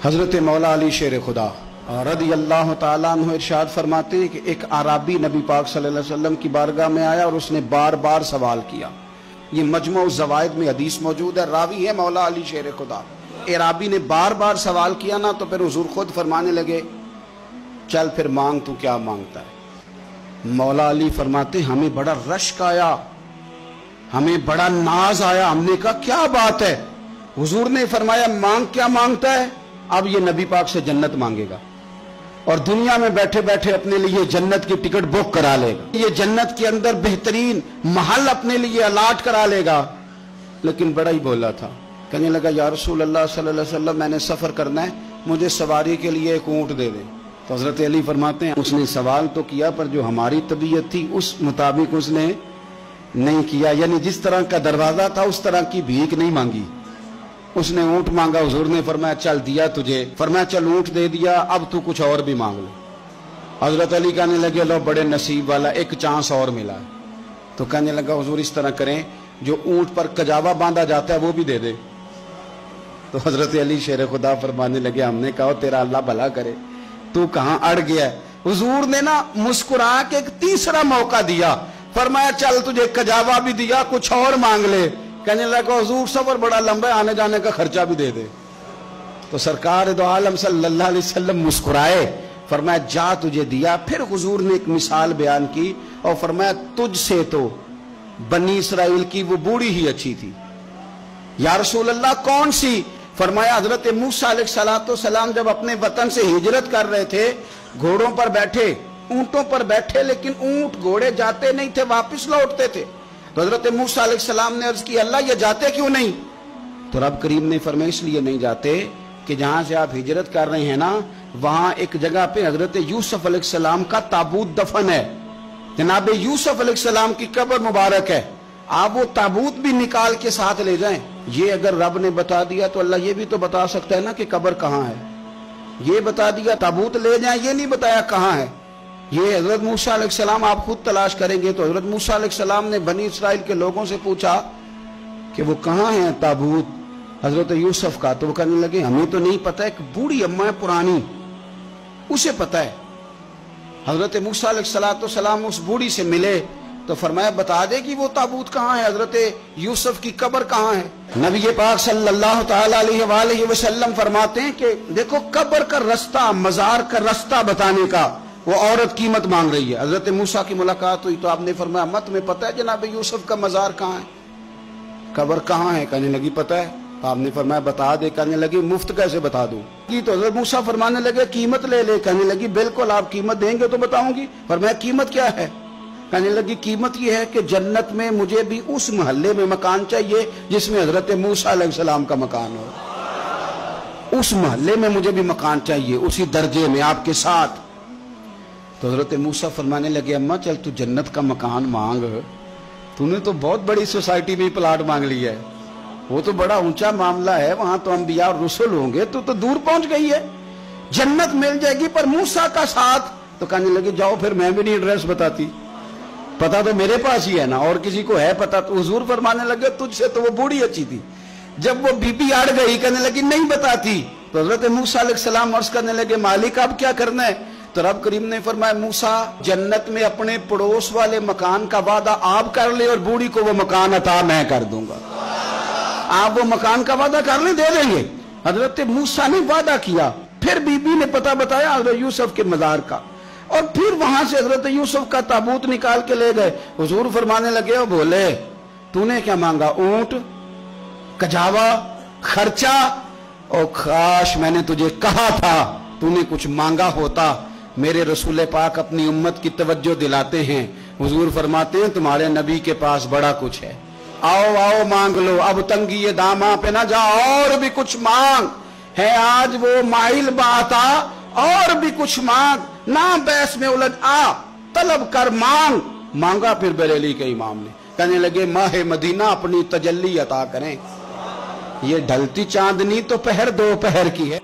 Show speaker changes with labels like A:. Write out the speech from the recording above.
A: حضرت مولا علی شیر خدا رضی اللہ تعالیٰ عنہ ارشاد فرماتے ہیں کہ ایک اعرابی نبی پاک صلی اللہ علیہ وسلم کی بارگاہ میں آیا اور اس نے بار بار سوال کیا۔ یہ مجموع الزوائد میں حدیث موجود ہے، راوی ہے مولا علی شیر خدا۔ اعرابی نے بار بار سوال کیا نا تو پھر حضور خود فرمانے لگے چل پھر مانگ، تو کیا مانگتا ہے؟ مولا علی فرماتے ہمیں بڑا رشک آیا، ہمیں بڑا ناز آیا، ہم نے کہا کیا بات ہے؟ حضور نے فرمایا مانگ، کیا مانگتا ہے؟ اب یہ نبی پاک سے جنت مانگے گا اور دنیا میں بیٹھے بیٹھے اپنے لیے جنت کی ٹکٹ بک کرا لے گا، یہ جنت کے اندر بہترین محل اپنے لیے الاٹ کرا لے گا۔ لیکن بڑا ہی بولا تھا، کہنے لگا یا رسول اللہ صلی اللہ علیہ وسلم میں نے سفر کرنا ہے، مجھے سواری کے لیے ایک اونٹ دے دیں۔ تو حضرت علی فرماتے ہیں اس نے سوال تو کیا پر جو ہماری طبیعت تھی اس مطابق اس نے نہیں کیا، یعنی جس طرح کا دروازہ تھا اس طرح کی بھیک نہیں مانگی، اس نے اونٹ مانگا۔ حضور نے فرمایا چل دیا تجھے، فرمایا چل اونٹ دے دیا، اب تو کچھ اور بھی مانگ لے۔ حضرت علی کہنے لگے لو بڑے نصیب والا، ایک چانس اور ملا ہے۔ تو کہنے لگا حضور اس طرح کریں جو اونٹ پر کجاوا باندھا جاتا ہے وہ بھی دے دے۔ تو حضرت علی شیر خدا فرمانے لگے ہم نے کہا تیرا اللہ بھلا کرے، تو کہاں اڑ گیا ہے؟ حضور نے نا مسکرا کے ایک تیسرا موقع دیا، فرمایا چل تجھے کجاوا بھی دیا، کچھ اور مانگ لے۔ کہنے لگا حضور سفر بڑا لمبا ہے، آنے جانے کا خرچہ بھی دے دے۔ تو سرکار دو عالم صلی اللہ علیہ وسلم مسکرائے، فرمایا جا تجھے دیا۔ پھر حضور نے ایک مثال بیان کی اور فرمایا تجھ سے تو بنی اسرائیل کی وہ بوڑھی ہی اچھی تھی۔ یا رسول اللہ کون سی؟ فرمایا حضرت موسیٰ علیہ السلام جب اپنے وطن سے ہجرت کر رہے تھے، گھوڑوں پر بیٹھے، اونٹوں پر بیٹھے، لیکن اونٹ گھوڑے جاتے نہیں تھے، واپس لوٹتے تھے۔ تو حضرت موسیٰ علیہ السلام نے عرض کی اللہ یہ جاتے کیوں نہیں؟ تو رب کریم نے فرمایا اس لیے نہیں جاتے کہ جہاں سے آپ ہجرت کر رہے ہیں نا وہاں ایک جگہ پہ حضرت یوسف علیہ السلام کا تابوت دفن ہے، جناب یوسف علیہ السلام کی قبر مبارک ہے، آپ وہ تابوت بھی نکال کے ساتھ لے جائیں۔ یہ اگر رب نے بتا دیا تو اللہ یہ بھی تو بتا سکتا ہے نا کہ قبر کہاں ہے۔ یہ بتا دیا تابوت لے جائیں، یہ نہیں بتایا کہاں ہے۔ یہ حضرت موسیٰ علیہ السلام آپ خود تلاش کریں گے تو حضرت موسیٰ علیہ السلام نے بنی اسرائیل کے لوگوں سے پوچھا کہ وہ کہاں ہے تابوت حضرت یوسف کا؟ تو وہ کہنے لگے ہمیں تو نہیں پتہ، ایک بوڑھی اماں ہے پرانی اسے پتہ ہے۔ حضرت موسیٰ علیہ السلام اس بوڑھی سے ملے تو فرمایا بتا دے کہ وہ تابوت کہاں ہے، حضرت یوسف کی قبر کہاں ہے۔ نبی پاک صلی اللہ تعالی علیہ وآلہ وسلم فرماتے ہیں کہ دیکھو قبر کا رستہ، مزار کا رستہ بتانے کا وہ عورت قیمت مانگ رہی ہے۔ حضرت موسیٰ کی ملاقات ہوئی تو آپ نے فرمایا مت میں پتہ ہے جناب یوسف کا مزار کہاں ہے، قبر کہاں ہے؟ کہنے لگی پتہ ہے۔ آپ نے فرمایا بتا دے۔ کہنے لگی مفت کیسے بتا دوں؟ تو حضرت موسیٰ فرمانے لگے قیمت لے لے۔ کہنے لگی بالکل آپ قیمت دیں گے تو بتاؤں گی۔ فرمایا قیمت کیا ہے؟ کہنے لگی قیمت یہ ہے کہ جنت میں مجھے بھی اس محلے میں مکان چاہیے جس میں حضرت موسیٰ علیہ السلام کا مکان ہو، اس محلے میں مجھے بھی مکان چاہیے، اسی درجے میں آپ کے ساتھ۔ تو حضرت موسیٰ فرمانے لگے اماں چل تو جنت کا مکان مانگ، تو نے تو بہت بڑی سوسائٹی میں پلاٹ مانگ لیا ہے، وہ تو بڑا اونچا معاملہ ہے، وہاں تو انبیاء اور رسول ہوں گے، تو دور پہنچ گئی ہے، جنت مل جائے گی پر موسیٰ کا ساتھ۔ تو کہنے لگے جاؤ پھر میں بھی نہیں ایڈریس بتاتی، پتا تو میرے پاس ہی ہے نا، اور کسی کو ہے پتا؟ تو حضور فرمانے لگے تجھ سے تو وہ بوڑھی اچھی تھی۔ جب وہ بی بی اڑ گئی کہنے لگی نہیں بتاتی، تو حضرت موسیٰ علیہ السلام عرض کرنے لگے مالک اب کیا کرنا ہے؟ تو رب کریم نے فرمایا موسیٰ جنت میں اپنے پڑوس والے مکان کا وعدہ آپ کر لے اور بوڑھی کو وہ مکان عطا میں کر دوں گا۔ آپ وہ مکان کا وعدہ کر لیں، دے دیں گے۔ حضرت موسیٰ نے وعدہ کیا، پھر بی بی نے پتہ بتایا حضرت یوسف کے مزار کا، اور پھر وہاں سے حضرت یوسف کا تابوت نکال کے لے گئے۔ حضور فرمانے لگے اور بولے تو نے کیا مانگا؟ اونٹ، کجاوا، خرچہ؟ اور کاش میں نے تجھے کہا تھا تو نے کچھ مانگا ہوتا۔ میرے رسول پاک اپنی امت کی توجہ دلاتے ہیں، حضور فرماتے ہیں تمہارے نبی کے پاس بڑا کچھ ہے، آؤ آؤ مانگ لو، اب تنگی یہ داماں پہ نہ جا، اور بھی کچھ مانگ ہے آج وہ مائل باتا، اور بھی کچھ مانگ، نہ بحث میں الجھ آ، طلب کر مانگ۔ مانگا پھر بریلی کے امام نے، کہنے لگے ماہ مدینہ اپنی تجلی عطا کریں۔ یہ ڈھلتی چاندنی تو پہر دو پہر کی ہے۔